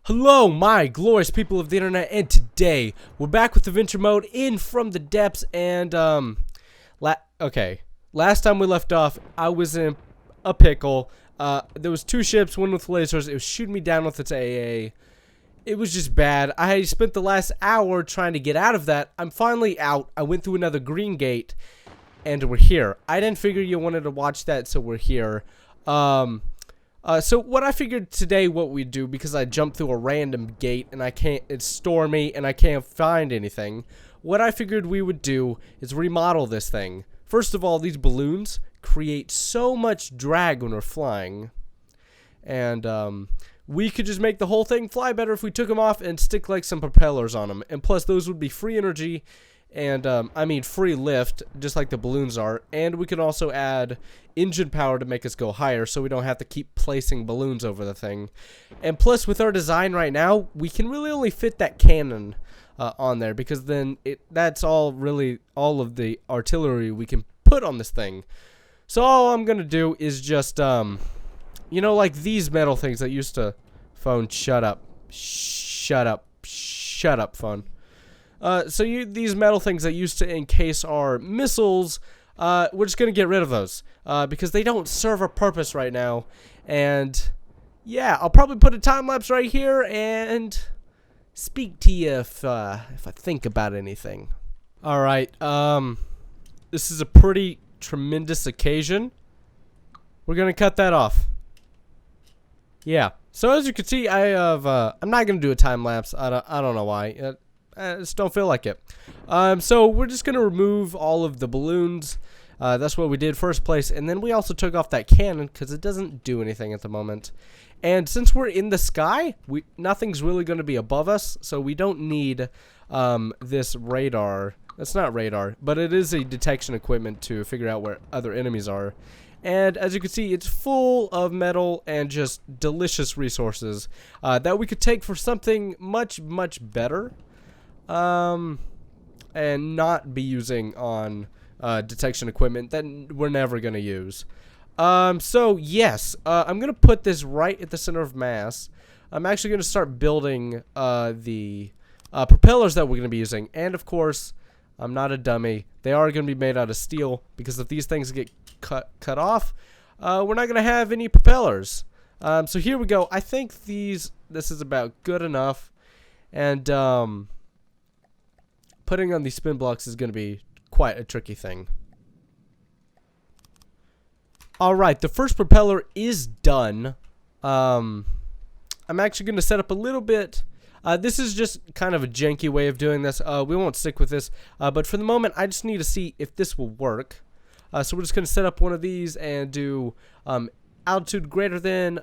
Hello, my glorious people of the internet, and today we're back with adventure mode in From the Depths. And last time we left off, I was in a pickle. There was two ships, one with lasers. It was shooting me down with its AA. It was just bad. I spent the last hour trying to get out of that. I'm finally out. I went through another green gate, and we're here. I didn't figure you wanted to watch that, so we're here. So what I figured today what we'd do, because I jumped through a random gate and it's stormy and I can't find anything. What I figured we would do is remodel this thing. First of all, these balloons create so much drag when we're flying. And we could just make the whole thing fly better if we took them off and stick like some propellers on them. And plus those would be free energy and free lift, just like the balloons are. And we can also add engine power to make us go higher, so we don't have to keep placing balloons over the thing. And plus, with our design right now, we can really only fit that cannon on there, because then that's all of the artillery we can put on this thing. So all I'm gonna do is just like these metal things that used to phone. Shut up, phone. These metal things that used to encase our missiles, we're just going to get rid of those, because they don't serve a purpose right now. And yeah, I'll probably put a time lapse right here and speak to you if I think about anything. All right. This is a pretty tremendous occasion. We're going to cut that off. Yeah. So as you can see, I'm not going to do a time lapse. I don't know why. I just don't feel like it. So we're just going to remove all of the balloons. That's what we did first place. And then we also took off that cannon because it doesn't do anything at the moment. And since we're in the sky, nothing's really going to be above us. So we don't need this radar. It's not radar, but it is a detection equipment to figure out where other enemies are. And as you can see, it's full of metal and just delicious resources that we could take for something much, much better. And not be using on detection equipment that we're never going to use. So yes, I'm going to put this right at the center of mass. I'm actually going to start building the propellers that we're going to be using. And of course, I'm not a dummy. They are going to be made out of steel, because if these things get cut off, we're not going to have any propellers. So here we go. I think this is about good enough. And putting on these spin blocks is going to be quite a tricky thing. Alright, the first propeller is done. I'm actually going to set up a little bit. This is just kind of a janky way of doing this. We won't stick with this. But for the moment, I just need to see if this will work. So we're just going to set up one of these and do altitude greater than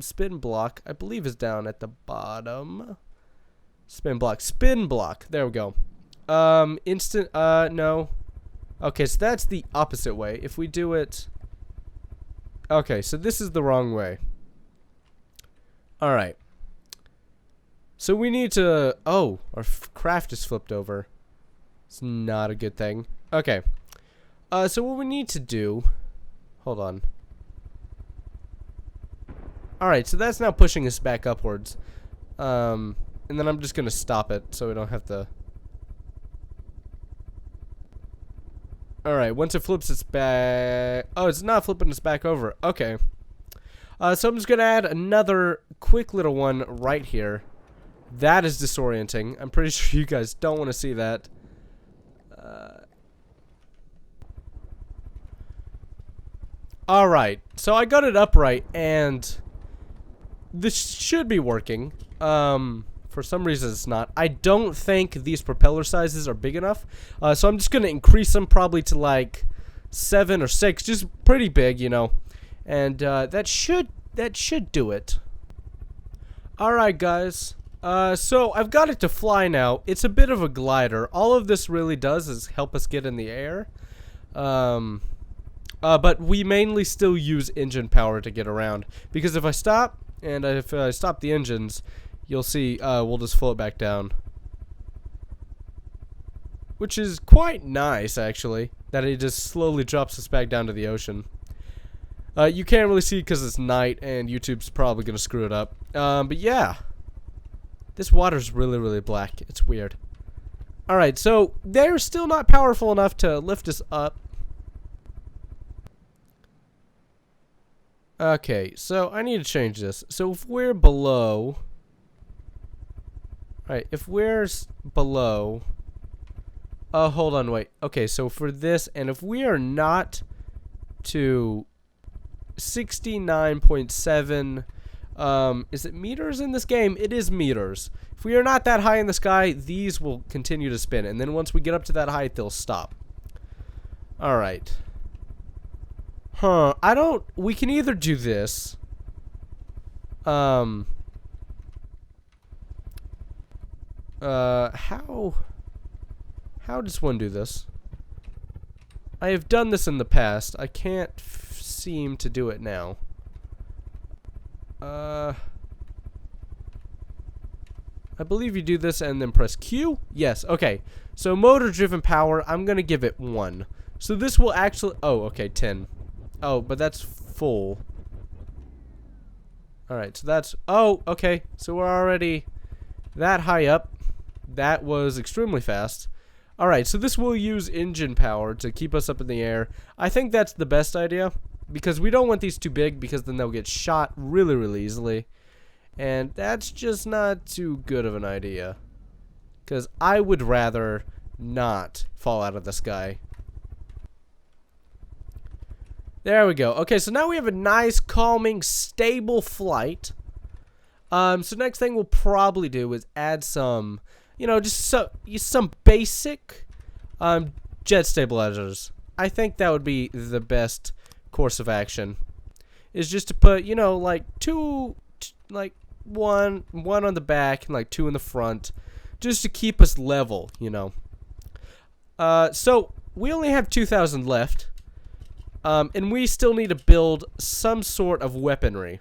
spin block. I believe is down at the bottom. Spin block. There we go. No. Okay, so that's the opposite way. If we do it... Okay, so this is the wrong way. Alright. So we need to... Oh, our craft is flipped over. It's not a good thing. Okay. So what we need to do... Hold on. Alright, so that's now pushing us back upwards. And then I'm just gonna stop it so we don't have to... Alright, once it flips its back... Oh, it's not flipping us back over. Okay. So I'm just going to add another quick little one right here. That is disorienting. I'm pretty sure you guys don't want to see that. Alright, so I got it upright, and this should be working. For some reason it's not. I don't think these propeller sizes are big enough. So I'm just going to increase them probably to like 7 or 6. Just pretty big, you know. And that should do it. Alright guys. So I've got it to fly now. It's a bit of a glider. All of this really does is help us get in the air. But we mainly still use engine power to get around. Because if I stop, and if I stop the engines... You'll see, we'll just float back down. Which is quite nice, actually. That it just slowly drops us back down to the ocean. You can't really see because it's night, and YouTube's probably going to screw it up. But yeah. This water's really, really black. It's weird. Alright, so they're still not powerful enough to lift us up. Okay, so I need to change this. So if we're below... Alright, if we're below... Oh, hold on, wait. Okay, so for this, and if we are not to 69.7... is it meters in this game? It is meters. If we are not that high in the sky, these will continue to spin. And then once we get up to that height, they'll stop. Alright. Huh. We can either do this. How does one do this? I have done this in the past. I can't seem to do it now. I believe you do this and then press Q. Yes, okay. So motor driven power, I'm gonna give it 1. So this will actually, oh, okay, 10. Oh, but that's full. Alright, so that's, oh, okay. So we're already that high up. That was extremely fast. Alright, so this will use engine power to keep us up in the air. I think that's the best idea, because we don't want these too big, because then they'll get shot really, really easily. And that's just not too good of an idea, because I would rather not fall out of the sky. There we go. Okay, so now we have a nice, calming, stable flight. So next thing we'll probably do is add some, you know, just some basic jet stabilizers. I think that would be the best course of action. Is just to put, you know, like one on the back and like 2 in the front, just to keep us level, you know. So we only have 2,000 left. And we still need to build some sort of weaponry.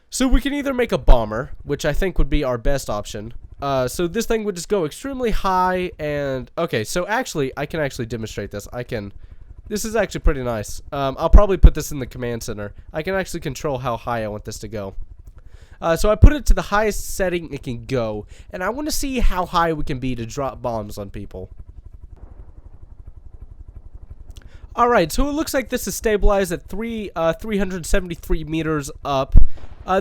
So we can either make a bomber, which I think would be our best option. So this thing would just go extremely high and... Okay, so actually, I can actually demonstrate this. This is actually pretty nice. I'll probably put this in the command center. I can actually control how high I want this to go. So I put it to the highest setting it can go. And I want to see how high we can be to drop bombs on people. Alright, so it looks like this is stabilized at 373 meters up.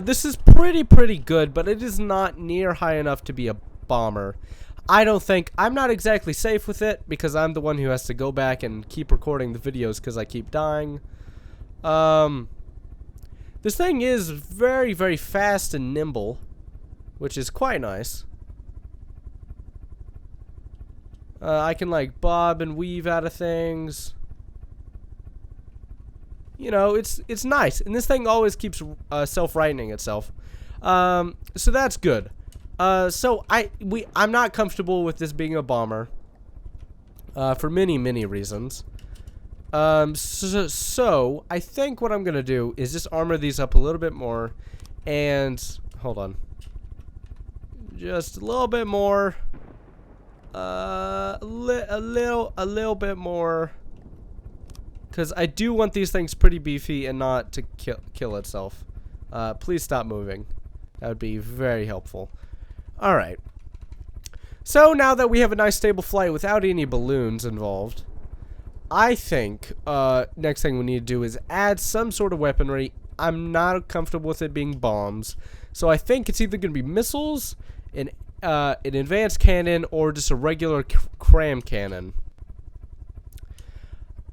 This is pretty good, but it is not near high enough to be a bomber. I'm not exactly safe with it, because I'm the one who has to go back and keep recording the videos because I keep dying. This thing is very fast and nimble, which is quite nice. I can like bob and weave out of things. You know, it's nice, and this thing always keeps self-rightening itself, so that's good. So I'm not comfortable with this being a bomber, for many reasons. So I think what I'm gonna do is just armor these up a little bit more, and hold on, just a little bit more, a little bit more. Because I do want these things pretty beefy and not to kill itself. Please stop moving. That would be very helpful. Alright. So now that we have a nice stable flight without any balloons involved, I think next thing we need to do is add some sort of weaponry. I'm not comfortable with it being bombs. So I think it's either going to be missiles, an advanced cannon, or just a regular cram cannon.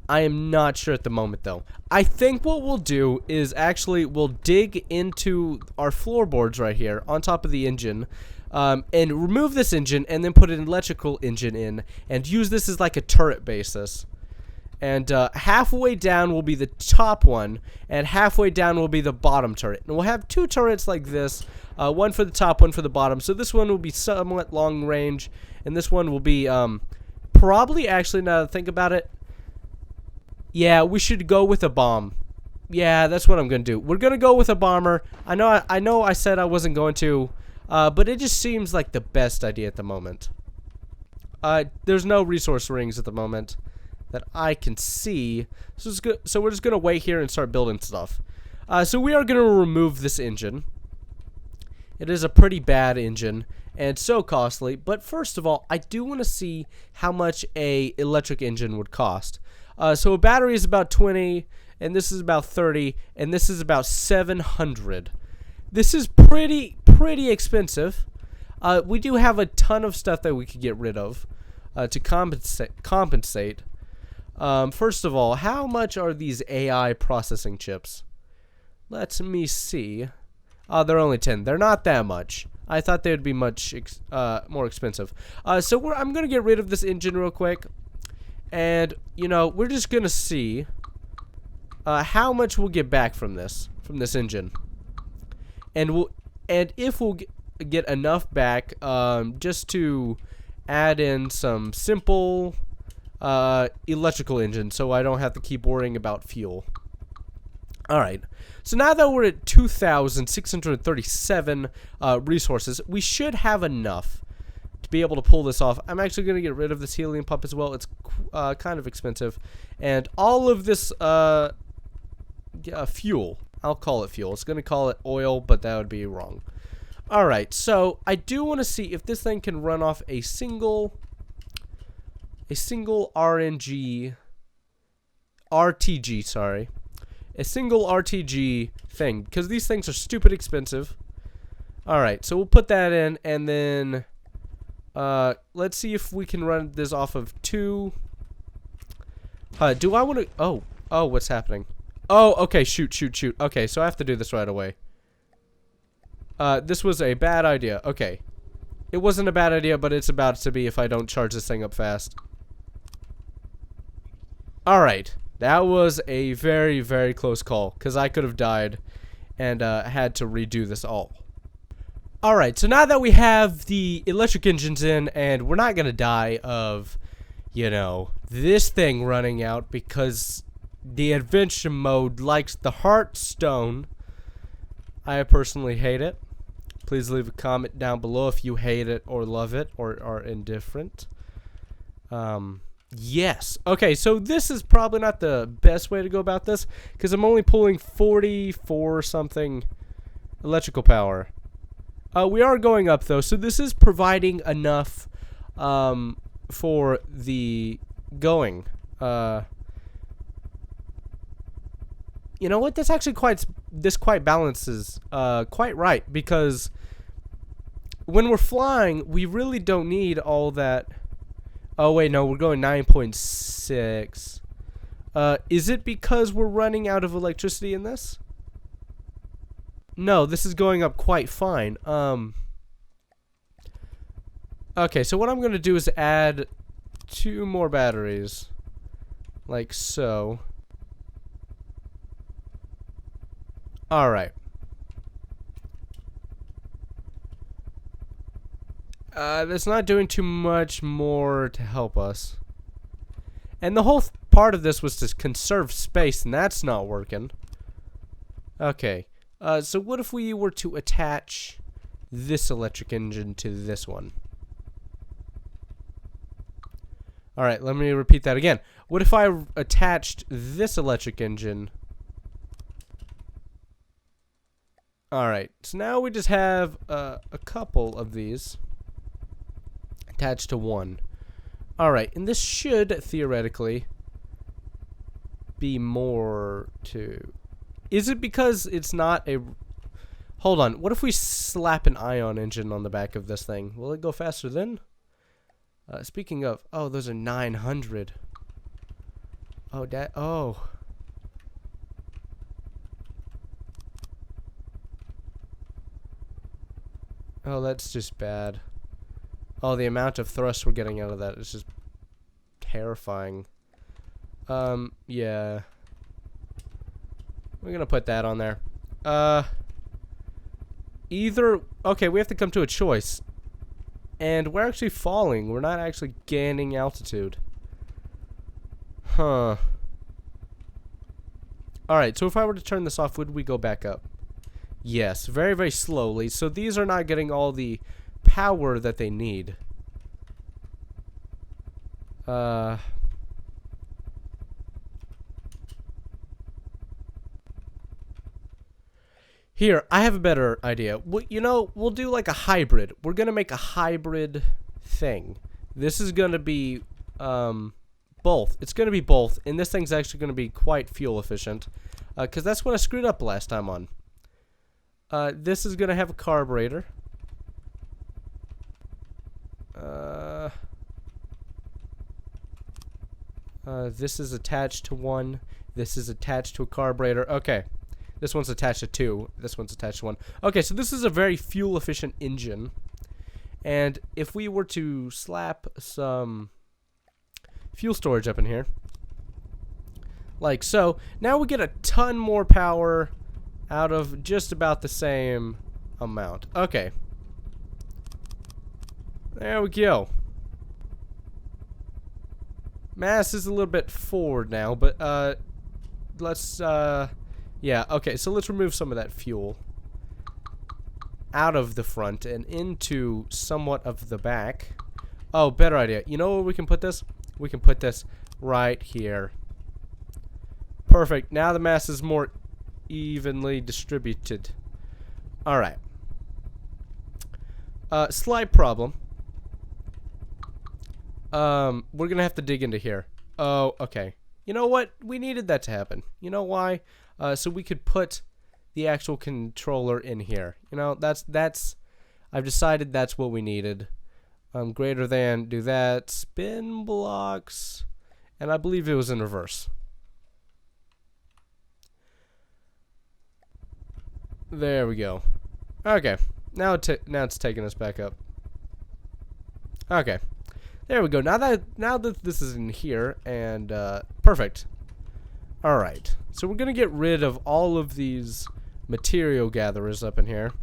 I am not sure at the moment, though. I think what we'll do is actually we'll dig into our floorboards right here on top of the engine, and remove this engine and then put an electrical engine in and use this as like a turret basis. And halfway down will be the top one, and halfway down will be the bottom turret. And we'll have 2 turrets like this, one for the top, one for the bottom. So this one will be somewhat long range, and this one will be probably, actually, now that I think about it, yeah, we should go with a bomb. Yeah, that's what I'm gonna do. We're gonna go with a bomber. I know I said I wasn't going to, but it just seems like the best idea at the moment. There's no resource rings at the moment that I can see, so we're just gonna wait here and start building stuff. So we are gonna remove this engine, It is a pretty bad engine and so costly, but first of all, I do want to see how much a electric engine would cost. So a battery is about 20, and this is about 30, and this is about 700. This is pretty expensive. We do have a ton of stuff that we could get rid of to compensate. First of all, how much are these AI processing chips? Let me see. Oh, they're only 10. They're not that much. I thought they would be much more expensive. So I'm going to get rid of this engine real quick. And, you know, we're just going to see how much we'll get back from this engine. And if we'll get enough back just to add in some simple electrical engine so I don't have to keep worrying about fuel. Alright, so now that we're at 2,637 resources, we should have enough to be able to pull this off. I'm actually going to get rid of this helium pump as well. It's kind of expensive. And all of this fuel, I'll call it fuel. It's going to call it oil, but that would be wrong. Alright, so I do want to see if this thing can run off a single RTG, sorry. A single RTG thing, because these things are stupid expensive. Alright, so we'll put that in, and then let's see if we can run this off of 2. Do I want to... Oh, what's happening? Oh, okay, shoot. Okay, so I have to do this right away. This was a bad idea. Okay. It wasn't a bad idea, but it's about to be if I don't charge this thing up fast. Alright. That was a very, very close call, because I could have died and had to redo this all. Alright, so now that we have the electric engines in, and we're not going to die of, you know, this thing running out, because the adventure mode likes the Hearthstone. I personally hate it. Please leave a comment down below if you hate it or love it or are indifferent. Yes. Okay, so this is probably not the best way to go about this, because I'm only pulling 44 something electrical power. We are going up though, so this is providing enough for the going. You know what? This actually quite balances quite right, because when we're flying, we really don't need all that. Oh wait, no, we're going 9.6. Is it because we're running out of electricity in this? No, this is going up quite fine. Okay, so what I'm going to do is add 2 more batteries. Like so. Alright. That's not doing too much more to help us. And the whole part of this was to conserve space, and that's not working. Okay. So what if we were to attach this electric engine to this one? Alright, let me repeat that again. What if I attached this electric engine? Alright, so now we just have a couple of these attached to one. Alright, and this should theoretically be more to... Is it because it's not a... Hold on, what if we slap an ion engine on the back of this thing? Will it go faster then? Speaking of... Oh, those are 900. Oh, oh. Oh, that's just bad. Oh, the amount of thrust we're getting out of that is just terrifying. Yeah. We're gonna put that on there. Either... Okay, we have to come to a choice. And we're actually falling. We're not actually gaining altitude. Huh. Alright, so if I were to turn this off, would we go back up? Yes, very, very slowly. So these are not getting all the power that they need. Here, I have a better idea. You know, we'll do like a hybrid. We're going to make a hybrid thing. This is going to be both. It's going to be both, and this thing's actually going to be quite fuel efficient, because that's what I screwed up last time on. This is going to have a carburetor. This is attached to one. This is attached to a carburetor. Okay. This one's attached to two. This one's attached to one. Okay, so this is a very fuel-efficient engine. And if we were to slap some fuel storage up in here, like so, now we get a ton more power out of just about the same amount. Okay. There we go. Mass is a little bit forward now, but let's yeah, okay, so let's remove some of that fuel out of the front and into somewhat of the back. Oh, better idea. You know where we can put this? We can put this right here. Perfect. Now the mass is more evenly distributed. Alright. Slight problem. We're gonna have to dig into here. Oh, okay. You know what? We needed that to happen. You know why? So we could put the actual controller in here. You know, that's I've decided that's what we needed. Greater than, do that, spin blocks, and I believe it was in reverse. There we go. Okay, now it's taking us back up. Okay, there we go. Now that this is in here, and perfect. All right, so we're gonna get rid of all of these material gatherers up in here,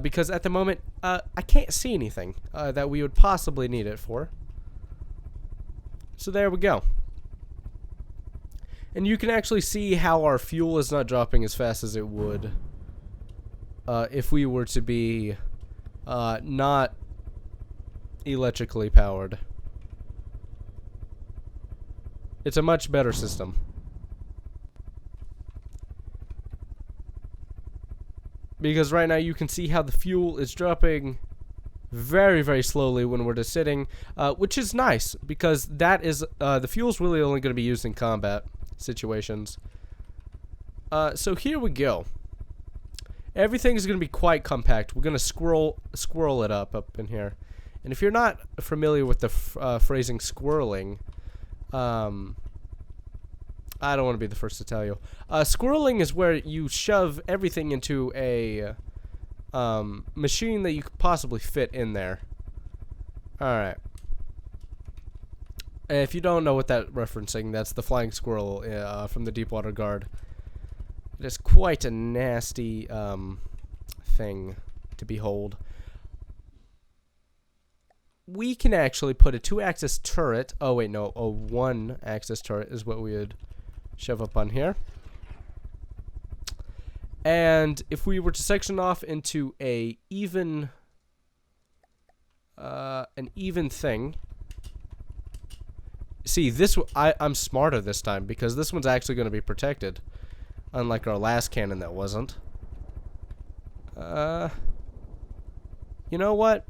because at the moment I can't see anything that we would possibly need it for. So there we go. And you can actually see how our fuel is not dropping as fast as it would if we were to be not electrically powered. It's a much better system. Because right now you can see how the fuel is dropping very, very slowly when we're just sitting, which is nice because that is the fuel's really only going to be used in combat situations. So here we go. Everything is going to be quite compact. We're going to squirrel it up in here. And if you're not familiar with the phrasing squirreling, I don't want to be the first to tell you. Squirreling is where you shove everything into a machine that you could possibly fit in there. Alright. If you don't know what that's referencing, that's the flying squirrel from the Deepwater Guard. It is quite a nasty thing to behold. We can actually put a 2-axis turret. Oh wait, no, a 1-axis turret is what we would shove up on here. And if we were to section off into a an even thing. See, this I'm smarter this time because this one's actually going to be protected, unlike our last cannon that wasn't. You know what?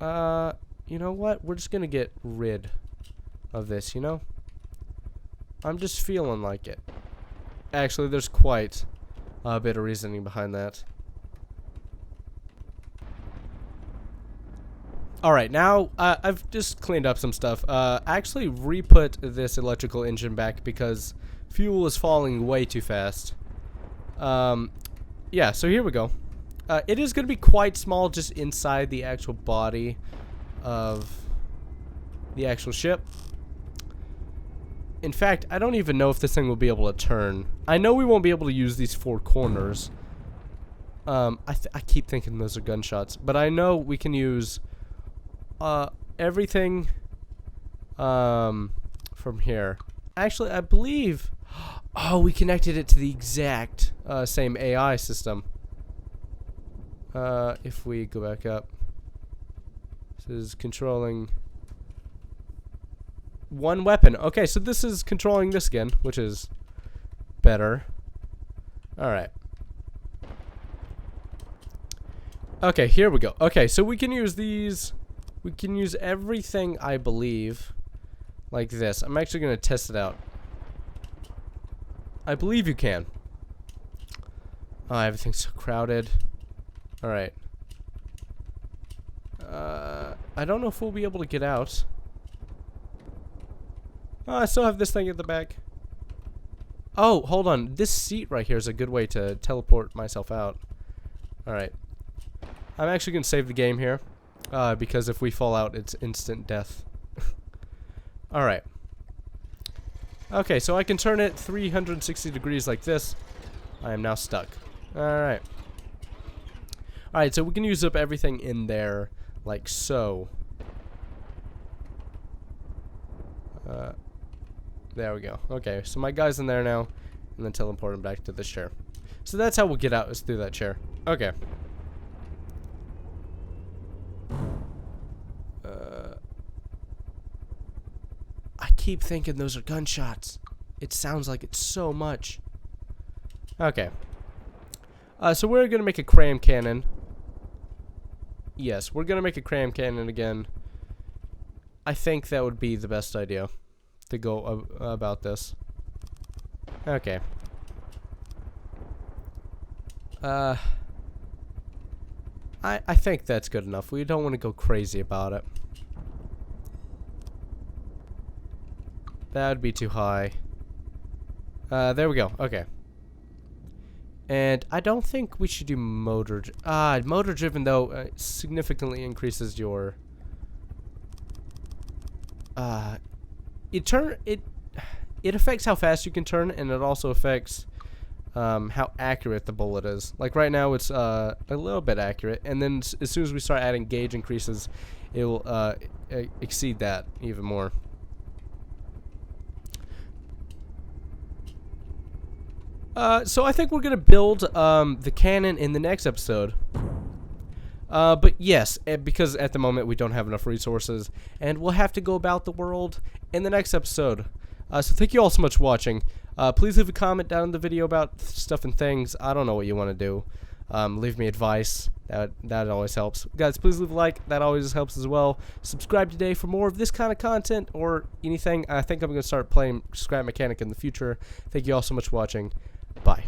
You know what? We're just gonna get rid of this, you know? I'm just feeling like it. Actually, there's quite a bit of reasoning behind that. Alright, now, I've just cleaned up some stuff. I actually re-put this electrical engine back because fuel is falling way too fast. Yeah, so here we go. It is going to be quite small just inside the actual body of the actual ship. In fact, I don't even know if this thing will be able to turn. I know we won't be able to use these 4 corners. I keep thinking those are gunshots, but I know we can use everything from here. Actually, I believe... Oh, we connected it to the exact same AI system. If we go back up, this is controlling one weapon. Okay, so this is controlling this again, which is better. Alright. Okay, here we go. Okay, so we can use these. We can use everything, I believe, like this. I'm actually going to test it out. I believe you can. Oh, everything's so crowded. Alright. I don't know if we'll be able to get out. Oh, I still have this thing at the back. Oh, hold on. This seat right here is a good way to teleport myself out. Alright. I'm actually going to save the game here. Because if we fall out, it's instant death. Alright. Okay, so I can turn it 360 degrees like this. I am now stuck. Alright. Alright, so we can use up everything in there like so. There we go. Okay, so my guy's in there now, and then teleport him back to this chair. So that's how we'll get out, is through that chair. Okay. I keep thinking those are gunshots. It sounds like it's so much. Okay. So we're gonna make a cram cannon. Yes, we're gonna make a cram cannon again. I think that would be the best idea to go about this. Okay. I think that's good enough. We don't want to go crazy about it. That would be too high. There we go. Okay. And I don't think we should do motor. Motor driven though significantly increases your. It affects how fast you can turn, and it also affects how accurate the bullet is. Like right now, it's a little bit accurate, and then as soon as we start adding gauge increases, it will exceed that even more. So I think we're gonna build the cannon in the next episode. But yes, because at the moment we don't have enough resources, and we'll have to go about the world in the next episode. So thank you all so much for watching. Please leave a comment down in the video about stuff and things. I don't know what you want to do. Leave me advice. That always helps. Guys, please leave a like. That always helps as well. Subscribe today for more of this kind of content or anything. I think I'm going to start playing Scrap Mechanic in the future. Thank you all so much for watching. Bye.